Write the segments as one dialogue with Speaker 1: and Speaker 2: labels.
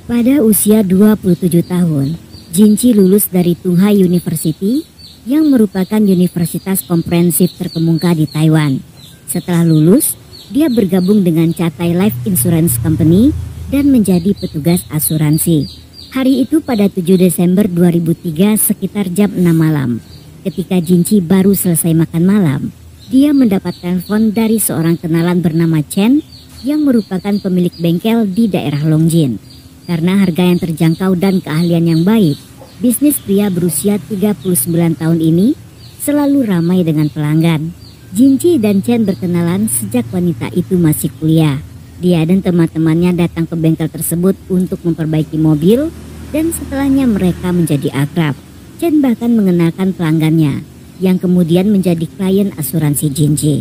Speaker 1: Pada usia 27 tahun, Jinci lulus dari Tunghai University yang merupakan universitas komprehensif terkemuka di Taiwan. Setelah lulus, dia bergabung dengan Cathay Life Insurance Company dan menjadi petugas asuransi. Hari itu pada 7 Desember 2003 sekitar jam 6 malam. Ketika Jinci baru selesai makan malam, dia mendapat telepon dari seorang kenalan bernama Chen yang merupakan pemilik bengkel di daerah Longjin. Karena harga yang terjangkau dan keahlian yang baik, bisnis pria berusia 39 tahun ini selalu ramai dengan pelanggan. Jinci dan Chen berkenalan sejak wanita itu masih kuliah. Dia dan teman-temannya datang ke bengkel tersebut untuk memperbaiki mobil dan setelahnya mereka menjadi akrab. Chen bahkan mengenalkan pelanggannya yang kemudian menjadi klien asuransi Jinci.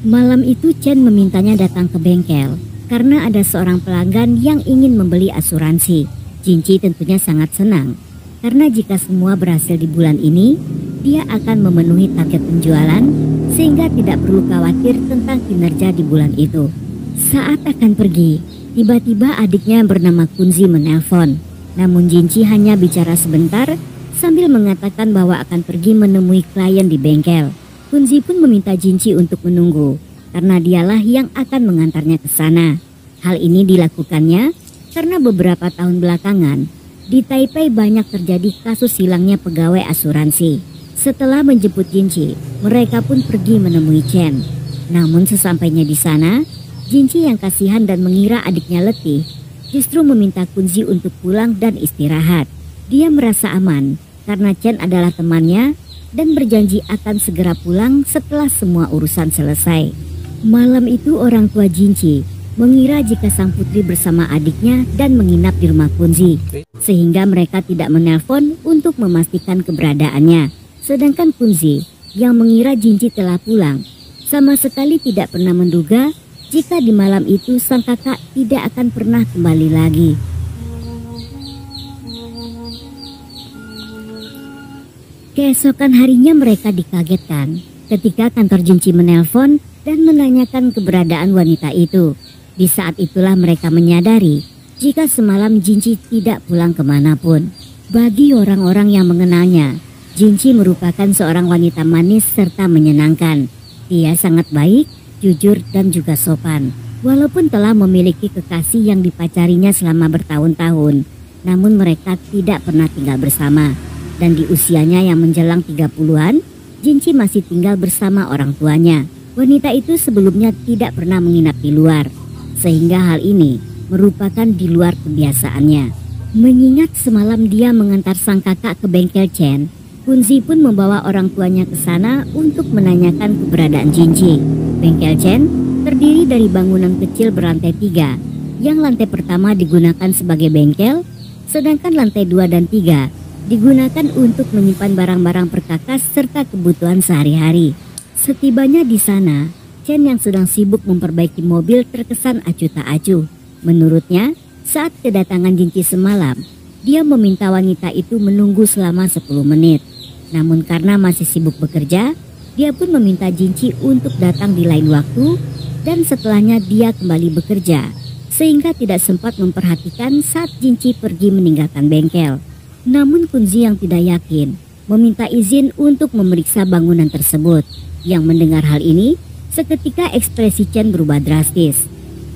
Speaker 1: Malam itu Chen memintanya datang ke bengkel karena ada seorang pelanggan yang ingin membeli asuransi. Jinci tentunya sangat senang karena jika semua berhasil di bulan ini, dia akan memenuhi target penjualan sehingga tidak perlu khawatir tentang kinerja di bulan itu. Saat akan pergi, tiba-tiba adiknya bernama Kunzi menelpon. Namun Jinci hanya bicara sebentar sambil mengatakan bahwa akan pergi menemui klien di bengkel. Kunzi pun meminta Jinci untuk menunggu karena dialah yang akan mengantarnya ke sana. Hal ini dilakukannya karena beberapa tahun belakangan di Taipei banyak terjadi kasus hilangnya pegawai asuransi. Setelah menjemput Jinci, mereka pun pergi menemui Chen. Namun sesampainya di sana, Jinci yang kasihan dan mengira adiknya letih justru meminta Kunzi untuk pulang dan istirahat. Dia merasa aman karena Chen adalah temannya dan berjanji akan segera pulang setelah semua urusan selesai. Malam itu orang tua Jinci mengira jika sang putri bersama adiknya dan menginap di rumah Kunzi, sehingga mereka tidak menelpon untuk memastikan keberadaannya. Sedangkan Kunzi yang mengira Jinci telah pulang sama sekali tidak pernah menduga jika di malam itu sang kakak tidak akan pernah kembali lagi. Keesokan harinya mereka dikagetkan ketika kantor Jinci menelpon dan menanyakan keberadaan wanita itu. Di saat itulah mereka menyadari jika semalam Jinci tidak pulang kemanapun. Bagi orang-orang yang mengenalnya, Jinci merupakan seorang wanita manis serta menyenangkan. Dia sangat baik, jujur dan juga sopan. Walaupun telah memiliki kekasih yang dipacarinya selama bertahun-tahun, namun mereka tidak pernah tinggal bersama. Dan di usianya yang menjelang 30-an, Jinci masih tinggal bersama orang tuanya. Wanita itu sebelumnya tidak pernah menginap di luar, sehingga hal ini merupakan di luar kebiasaannya. Mengingat semalam dia mengantar sang kakak ke bengkel Chen, Kunzi pun membawa orang tuanya ke sana untuk menanyakan keberadaan Jinci. Bengkel Chen terdiri dari bangunan kecil berlantai 3, yang lantai pertama digunakan sebagai bengkel, sedangkan lantai 2 dan 3 digunakan untuk menyimpan barang-barang perkakas serta kebutuhan sehari-hari. Setibanya di sana, Chen yang sedang sibuk memperbaiki mobil terkesan acuh tak acuh. Menurutnya, saat kedatangan Jinci semalam, dia meminta wanita itu menunggu selama 10 menit. Namun karena masih sibuk bekerja, dia pun meminta Jinci untuk datang di lain waktu dan setelahnya dia kembali bekerja, sehingga tidak sempat memperhatikan saat Jinci pergi meninggalkan bengkel. Namun Kunzi yang tidak yakin meminta izin untuk memeriksa bangunan tersebut. Yang mendengar hal ini, seketika ekspresi Chen berubah drastis.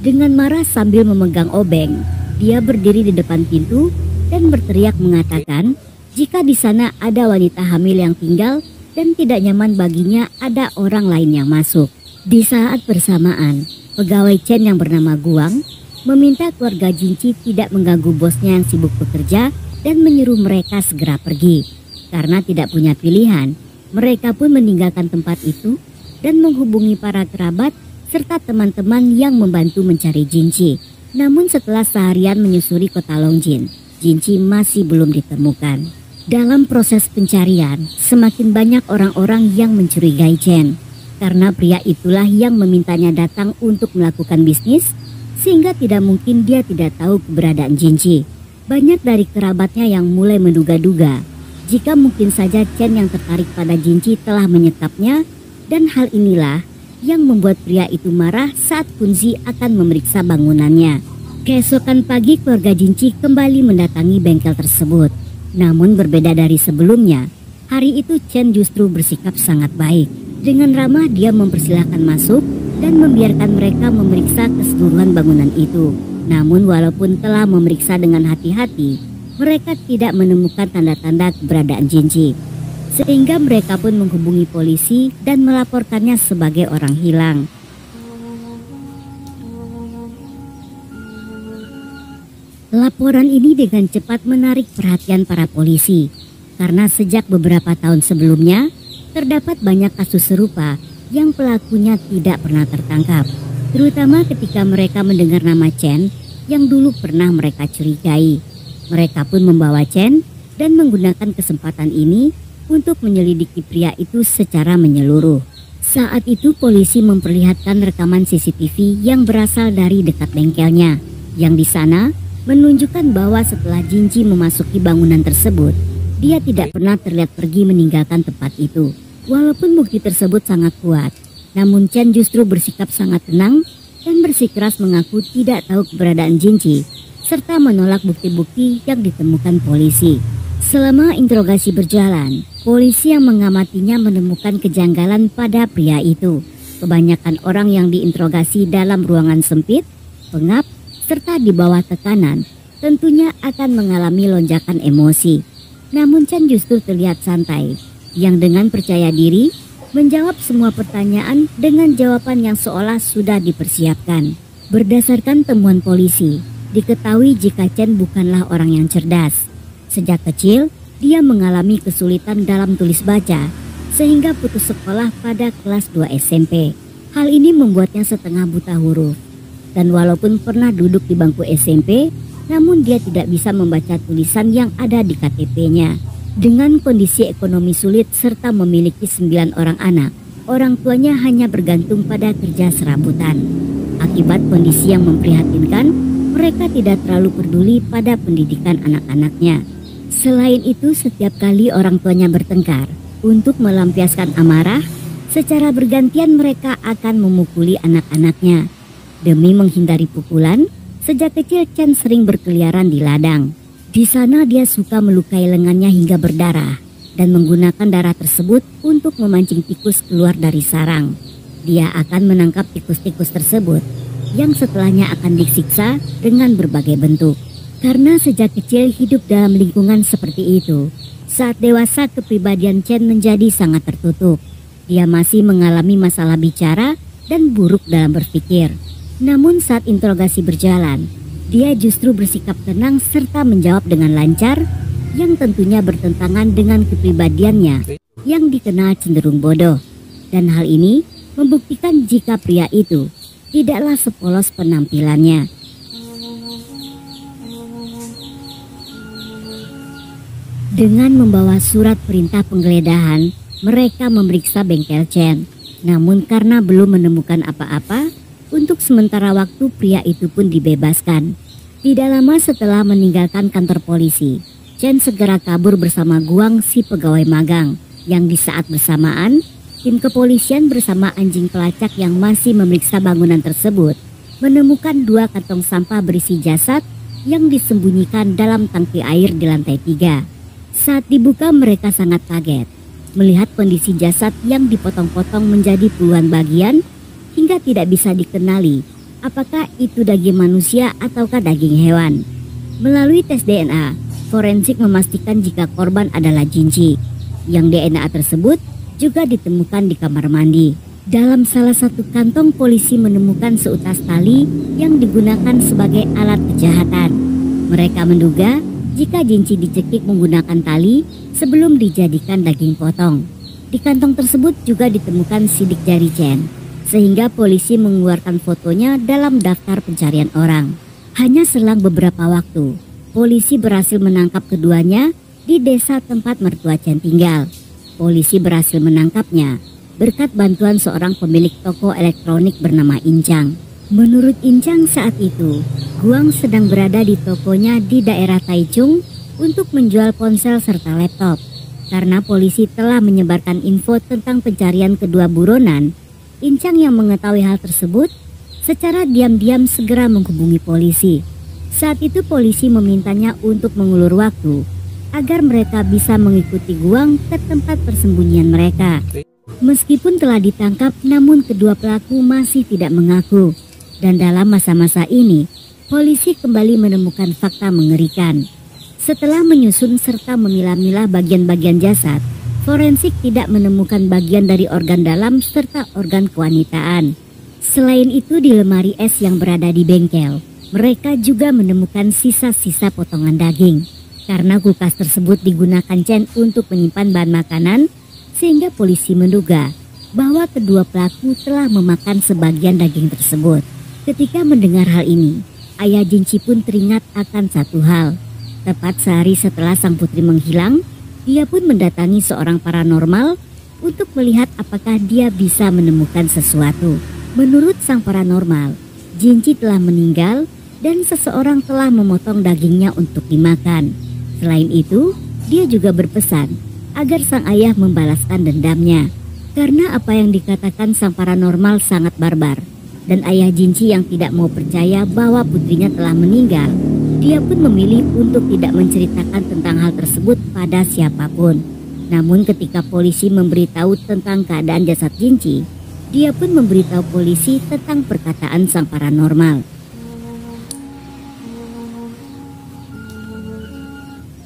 Speaker 1: Dengan marah sambil memegang obeng, dia berdiri di depan pintu dan berteriak mengatakan jika di sana ada wanita hamil yang tinggal dan tidak nyaman baginya ada orang lain yang masuk. Di saat bersamaan, pegawai Chen yang bernama Guang meminta keluarga Jinci tidak mengganggu bosnya yang sibuk bekerja dan menyuruh mereka segera pergi. Karena tidak punya pilihan, mereka pun meninggalkan tempat itu dan menghubungi para kerabat serta teman-teman yang membantu mencari Jinci. Namun setelah seharian menyusuri kota Longjin, Jinci masih belum ditemukan. Dalam proses pencarian, semakin banyak orang-orang yang mencurigai Chen. Karena pria itulah yang memintanya datang untuk melakukan bisnis, sehingga tidak mungkin dia tidak tahu keberadaan Jinci. Banyak dari kerabatnya yang mulai menduga-duga jika mungkin saja Chen yang tertarik pada Jinci telah menyekapnya, dan hal inilah yang membuat pria itu marah saat Kunzi akan memeriksa bangunannya. Keesokan pagi keluarga Jinci kembali mendatangi bengkel tersebut. Namun berbeda dari sebelumnya, hari itu Chen justru bersikap sangat baik. Dengan ramah dia mempersilahkan masuk dan membiarkan mereka memeriksa keseluruhan bangunan itu. Namun walaupun telah memeriksa dengan hati-hati, mereka tidak menemukan tanda-tanda keberadaan Jinci. Sehingga mereka pun menghubungi polisi dan melaporkannya sebagai orang hilang. Laporan ini dengan cepat menarik perhatian para polisi, karena sejak beberapa tahun sebelumnya, terdapat banyak kasus serupa yang pelakunya tidak pernah tertangkap. Terutama ketika mereka mendengar nama Chen yang dulu pernah mereka curigai. Mereka pun membawa Chen dan menggunakan kesempatan ini untuk menyelidiki pria itu secara menyeluruh. Saat itu polisi memperlihatkan rekaman CCTV yang berasal dari dekat bengkelnya, yang di sana menunjukkan bahwa setelah Jinci memasuki bangunan tersebut, dia tidak pernah terlihat pergi meninggalkan tempat itu. Walaupun bukti tersebut sangat kuat, namun Chen justru bersikap sangat tenang dan bersikeras mengaku tidak tahu keberadaan Jinci, serta menolak bukti-bukti yang ditemukan polisi. Selama interogasi berjalan, polisi yang mengamatinya menemukan kejanggalan pada pria itu. Kebanyakan orang yang diinterogasi dalam ruangan sempit, pengap, serta di bawah tekanan, tentunya akan mengalami lonjakan emosi. Namun Chen justru terlihat santai, yang dengan percaya diri menjawab semua pertanyaan dengan jawaban yang seolah sudah dipersiapkan. Berdasarkan temuan polisi, diketahui jika Chen bukanlah orang yang cerdas. Sejak kecil, dia mengalami kesulitan dalam tulis baca, sehingga putus sekolah pada kelas 2 SMP. Hal ini membuatnya setengah buta huruf. Dan walaupun pernah duduk di bangku SMP, namun dia tidak bisa membaca tulisan yang ada di KTP-nya. Dengan kondisi ekonomi sulit serta memiliki 9 orang anak, orang tuanya hanya bergantung pada kerja serabutan. Akibat kondisi yang memprihatinkan, mereka tidak terlalu peduli pada pendidikan anak-anaknya. Selain itu, setiap kali orang tuanya bertengkar, untuk melampiaskan amarah, secara bergantian mereka akan memukuli anak-anaknya. Demi menghindari pukulan, sejak kecil Chen sering berkeliaran di ladang. Di sana dia suka melukai lengannya hingga berdarah dan menggunakan darah tersebut untuk memancing tikus keluar dari sarang. Dia akan menangkap tikus-tikus tersebut yang setelahnya akan disiksa dengan berbagai bentuk. Karena sejak kecil hidup dalam lingkungan seperti itu, saat dewasa kepribadian Chen menjadi sangat tertutup. Dia masih mengalami masalah bicara dan buruk dalam berpikir. Namun saat interogasi berjalan, dia justru bersikap tenang serta menjawab dengan lancar, yang tentunya bertentangan dengan kepribadiannya yang dikenal cenderung bodoh. Dan hal ini membuktikan jika pria itu tidaklah sepolos penampilannya. Dengan membawa surat perintah penggeledahan, mereka memeriksa bengkel Chen. Namun karena belum menemukan apa-apa, untuk sementara waktu pria itu pun dibebaskan. Tidak lama setelah meninggalkan kantor polisi, Chen segera kabur bersama Guang, si pegawai magang, yang di saat bersamaan, tim kepolisian bersama anjing pelacak yang masih memeriksa bangunan tersebut, menemukan 2 kantong sampah berisi jasad yang disembunyikan dalam tangki air di lantai 3. Saat dibuka mereka sangat kaget, melihat kondisi jasad yang dipotong-potong menjadi puluhan bagian, hingga tidak bisa dikenali apakah itu daging manusia ataukah daging hewan. Melalui tes DNA, forensik memastikan jika korban adalah Jinci, yang DNA tersebut juga ditemukan di kamar mandi. Dalam salah satu kantong polisi menemukan seutas tali yang digunakan sebagai alat kejahatan. Mereka menduga jika Jinci dicekik menggunakan tali sebelum dijadikan daging potong. Di kantong tersebut juga ditemukan sidik jari Chen, sehingga polisi mengeluarkan fotonya dalam daftar pencarian orang. Hanya selang beberapa waktu, polisi berhasil menangkap keduanya di desa tempat mertua Chen tinggal. Polisi berhasil menangkapnya berkat bantuan seorang pemilik toko elektronik bernama Incang. Menurut Incang saat itu, Guang sedang berada di tokonya di daerah Taichung untuk menjual ponsel serta laptop. Karena polisi telah menyebarkan info tentang pencarian kedua buronan, Incang yang mengetahui hal tersebut secara diam-diam segera menghubungi polisi. Saat itu polisi memintanya untuk mengulur waktu agar mereka bisa mengikuti Guang ke tempat persembunyian mereka. Meskipun telah ditangkap, namun kedua pelaku masih tidak mengaku. Dan dalam masa-masa ini, polisi kembali menemukan fakta mengerikan. Setelah menyusun serta memilah-milah bagian-bagian jasad, forensik tidak menemukan bagian dari organ dalam serta organ kewanitaan. Selain itu, di lemari es yang berada di bengkel, mereka juga menemukan sisa-sisa potongan daging. Karena kulkas tersebut digunakan Chen untuk menyimpan bahan makanan, sehingga polisi menduga bahwa kedua pelaku telah memakan sebagian daging tersebut. Ketika mendengar hal ini, ayah Jinci pun teringat akan satu hal. Tepat sehari setelah sang putri menghilang, dia pun mendatangi seorang paranormal untuk melihat apakah dia bisa menemukan sesuatu. Menurut sang paranormal, Jinci telah meninggal dan seseorang telah memotong dagingnya untuk dimakan. Selain itu, dia juga berpesan agar sang ayah membalaskan dendamnya. Karena apa yang dikatakan sang paranormal sangat barbar, dan ayah Jinci yang tidak mau percaya bahwa putrinya telah meninggal, dia pun memilih untuk tidak menceritakan tentang hal tersebut pada siapapun. Namun ketika polisi memberitahu tentang keadaan jasad Jinci, dia pun memberitahu polisi tentang perkataan sang paranormal.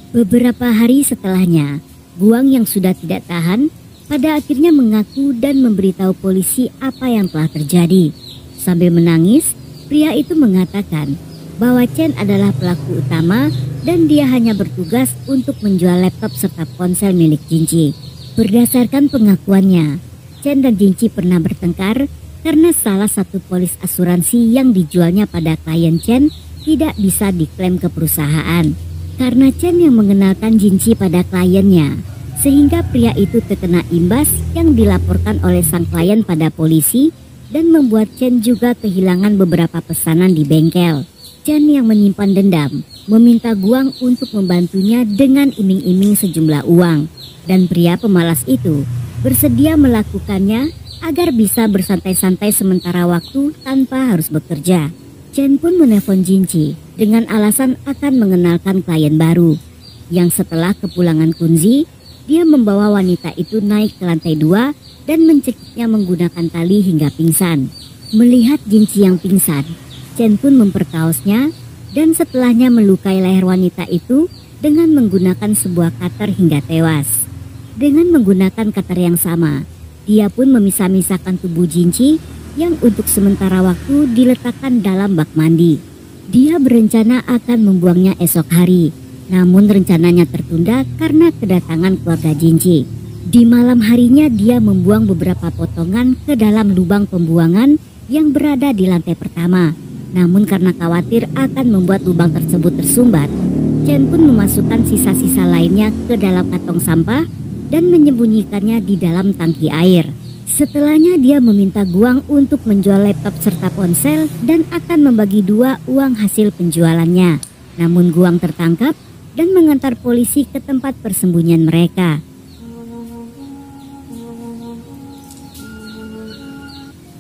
Speaker 1: Beberapa hari setelahnya, Guang yang sudah tidak tahan pada akhirnya mengaku dan memberitahu polisi apa yang telah terjadi. Sambil menangis, pria itu mengatakan bahwa Chen adalah pelaku utama dan dia hanya bertugas untuk menjual laptop serta ponsel milik Jinci. Berdasarkan pengakuannya, Chen dan Jinci pernah bertengkar karena salah satu polis asuransi yang dijualnya pada klien Chen tidak bisa diklaim ke perusahaan. Karena Chen yang mengenalkan Jinci pada kliennya, sehingga pria itu terkena imbas yang dilaporkan oleh sang klien pada polisi dan membuat Chen juga kehilangan beberapa pesanan di bengkel. Chen yang menyimpan dendam meminta Guang untuk membantunya dengan iming-iming sejumlah uang, dan pria pemalas itu bersedia melakukannya agar bisa bersantai-santai sementara waktu tanpa harus bekerja. Chen pun menelpon Jinci dengan alasan akan mengenalkan klien baru, yang setelah kepulangan Kunzi, dia membawa wanita itu naik ke lantai 2 dan mencekiknya menggunakan tali hingga pingsan. Melihat Jinci yang pingsan, Chen pun memperkaosnya dan setelahnya melukai leher wanita itu dengan menggunakan sebuah cutter hingga tewas. Dengan menggunakan cutter yang sama, dia pun memisah-misahkan tubuh Jinci yang untuk sementara waktu diletakkan dalam bak mandi. Dia berencana akan membuangnya esok hari, namun rencananya tertunda karena kedatangan keluarga Jinci. Di malam harinya dia membuang beberapa potongan ke dalam lubang pembuangan yang berada di lantai pertama. Namun karena khawatir akan membuat lubang tersebut tersumbat, Chen pun memasukkan sisa-sisa lainnya ke dalam kantong sampah dan menyembunyikannya di dalam tangki air. Setelahnya dia meminta Guang untuk menjual laptop serta ponsel dan akan membagi 2 uang hasil penjualannya. Namun Guang tertangkap dan mengantar polisi ke tempat persembunyian mereka.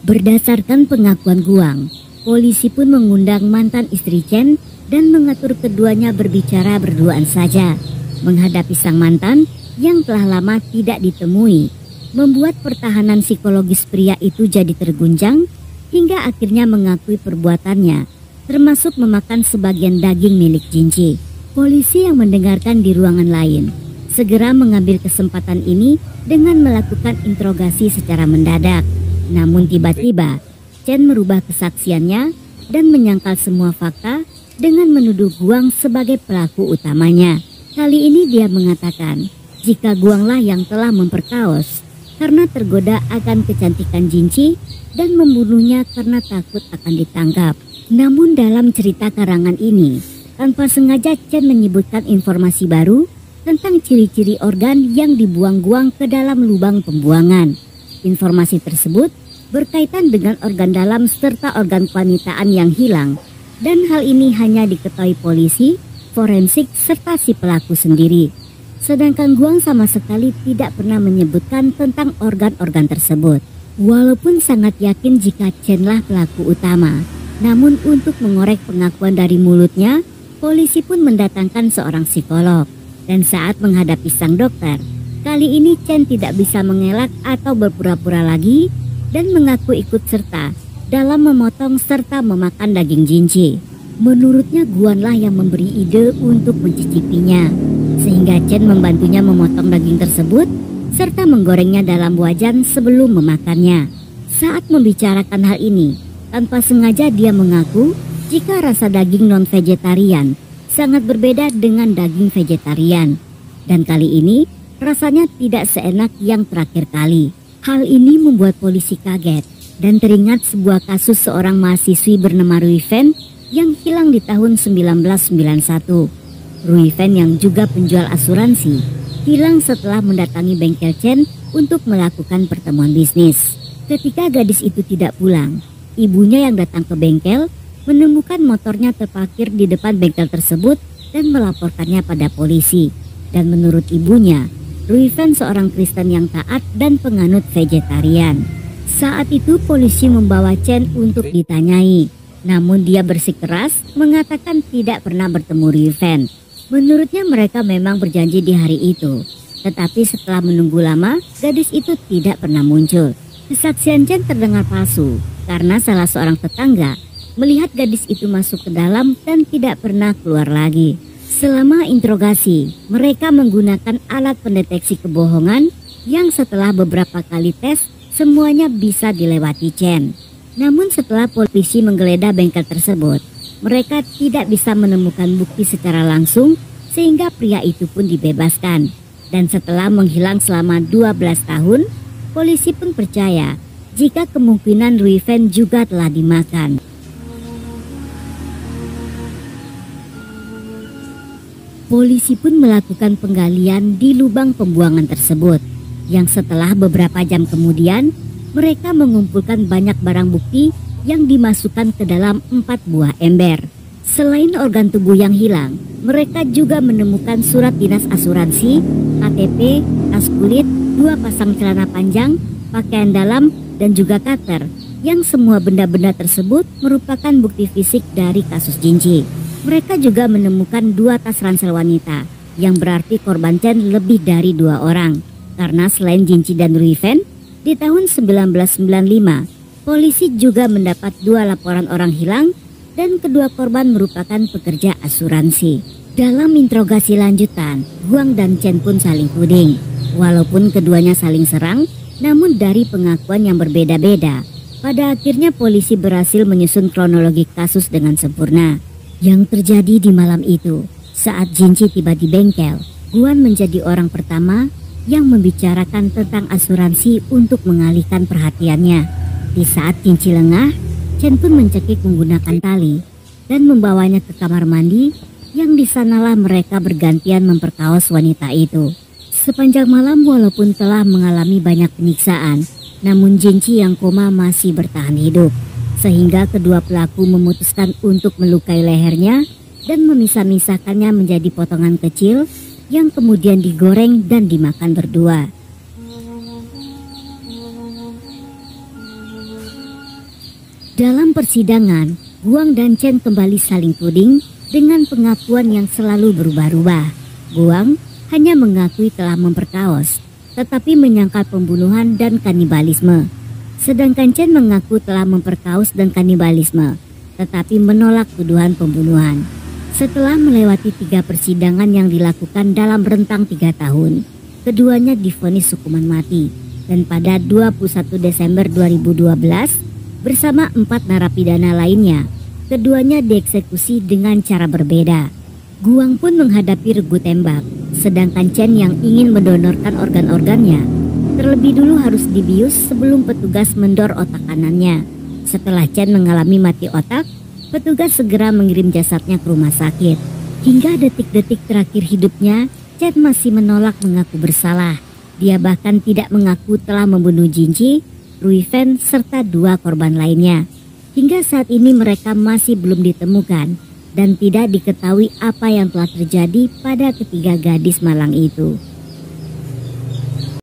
Speaker 1: Berdasarkan pengakuan Guang, polisi pun mengundang mantan istri Chen dan mengatur keduanya berbicara berduaan saja. Menghadapi sang mantan yang telah lama tidak ditemui, membuat pertahanan psikologis pria itu jadi terguncang hingga akhirnya mengakui perbuatannya, termasuk memakan sebagian daging milik Jinci. Polisi yang mendengarkan di ruangan lain segera mengambil kesempatan ini dengan melakukan interogasi secara mendadak. Namun tiba-tiba Chen merubah kesaksiannya dan menyangkal semua fakta dengan menuduh Guang sebagai pelaku utamanya. Kali ini dia mengatakan jika Guanglah yang telah memperkaos karena tergoda akan kecantikan Jinci dan membunuhnya karena takut akan ditangkap. Namun dalam cerita karangan ini, tanpa sengaja Chen menyebutkan informasi baru tentang ciri-ciri organ yang dibuang Guang ke dalam lubang pembuangan. Informasi tersebut berkaitan dengan organ dalam serta organ kewanitaan yang hilang, dan hal ini hanya diketahui polisi, forensik, serta si pelaku sendiri. Sedangkan Guang sama sekali tidak pernah menyebutkan tentang organ-organ tersebut. Walaupun sangat yakin jika Chen lah pelaku utama, Namun untuk mengorek pengakuan dari mulutnya, polisi pun mendatangkan seorang psikolog. Dan saat menghadapi sang dokter, kali ini Chen tidak bisa mengelak atau berpura-pura lagi dan mengaku ikut serta dalam memotong serta memakan daging jinci. Menurutnya Guanlah yang memberi ide untuk mencicipinya, sehingga Chen membantunya memotong daging tersebut serta menggorengnya dalam wajan sebelum memakannya. Saat membicarakan hal ini, tanpa sengaja dia mengaku jika rasa daging non-vegetarian sangat berbeda dengan daging vegetarian. Dan kali ini rasanya tidak seenak yang terakhir kali. Hal ini membuat polisi kaget dan teringat sebuah kasus seorang mahasiswi bernama Rui Fen yang hilang di tahun 1991. Rui Fen yang juga penjual asuransi hilang setelah mendatangi bengkel Chen untuk melakukan pertemuan bisnis. Ketika gadis itu tidak pulang, ibunya yang datang ke bengkel menemukan motornya terparkir di depan bengkel tersebut dan melaporkannya pada polisi. Dan menurut ibunya, Rui Fen seorang Kristen yang taat dan penganut vegetarian. Saat itu polisi membawa Chen untuk ditanyai, namun dia bersikeras mengatakan tidak pernah bertemu Rui Fen. Menurutnya mereka memang berjanji di hari itu, tetapi setelah menunggu lama, gadis itu tidak pernah muncul. Kesaksian Chen terdengar palsu karena salah seorang tetangga melihat gadis itu masuk ke dalam dan tidak pernah keluar lagi. Selama interogasi, mereka menggunakan alat pendeteksi kebohongan yang setelah beberapa kali tes, semuanya bisa dilewati Chen. Namun setelah polisi menggeledah bengkel tersebut, mereka tidak bisa menemukan bukti secara langsung sehingga pria itu pun dibebaskan. Dan setelah menghilang selama 12 tahun, polisi pun percaya jika kemungkinan Rui Fen juga telah dimakan. Polisi pun melakukan penggalian di lubang pembuangan tersebut, yang setelah beberapa jam kemudian, mereka mengumpulkan banyak barang bukti yang dimasukkan ke dalam 4 buah ember. Selain organ tubuh yang hilang, mereka juga menemukan surat dinas asuransi, KTP, tas kulit, 2 pasang celana panjang, pakaian dalam, dan juga cutter, yang semua benda-benda tersebut merupakan bukti fisik dari kasus jinci. Mereka juga menemukan 2 tas ransel wanita, yang berarti korban Chen lebih dari 2 orang. Karena selain Jinci dan Rui Fen, di tahun 1995, polisi juga mendapat 2 laporan orang hilang dan kedua korban merupakan pekerja asuransi. Dalam interogasi lanjutan, Guang dan Chen pun saling tuding. Walaupun keduanya saling serang, namun dari pengakuan yang berbeda-beda, pada akhirnya polisi berhasil menyusun kronologi kasus dengan sempurna. Yang terjadi di malam itu, saat Jinci tiba di bengkel, Guan menjadi orang pertama yang membicarakan tentang asuransi untuk mengalihkan perhatiannya. Di saat Jinci lengah, Chen pun mencekik menggunakan tali dan membawanya ke kamar mandi, yang di sanalah mereka bergantian memperkaos wanita itu. Sepanjang malam walaupun telah mengalami banyak penyiksaan, namun Jinci yang koma masih bertahan hidup. Sehingga kedua pelaku memutuskan untuk melukai lehernya dan memisah-misahkannya menjadi potongan kecil yang kemudian digoreng dan dimakan berdua. Dalam persidangan, Guang dan Chen kembali saling tuding dengan pengakuan yang selalu berubah-ubah. Guang hanya mengakui telah memperkaos, tetapi menyangkal pembunuhan dan kanibalisme. Sedangkan Chen mengaku telah memperkaos dan kanibalisme, tetapi menolak tuduhan pembunuhan. Setelah melewati 3 persidangan yang dilakukan dalam rentang 3 tahun, keduanya divonis hukuman mati. Dan pada 21 Desember 2012, bersama 4 narapidana lainnya, keduanya dieksekusi dengan cara berbeda. Guang pun menghadapi regu tembak, sedangkan Chen yang ingin mendonorkan organ-organnya terlebih dulu harus dibius sebelum petugas mendor otak kanannya. Setelah Chen mengalami mati otak, petugas segera mengirim jasadnya ke rumah sakit. Hingga detik-detik terakhir hidupnya, Chen masih menolak mengaku bersalah. Dia bahkan tidak mengaku telah membunuh Jinci, Rui Fen, serta 2 korban lainnya. Hingga saat ini mereka masih belum ditemukan dan tidak diketahui apa yang telah terjadi pada ketiga gadis malang itu.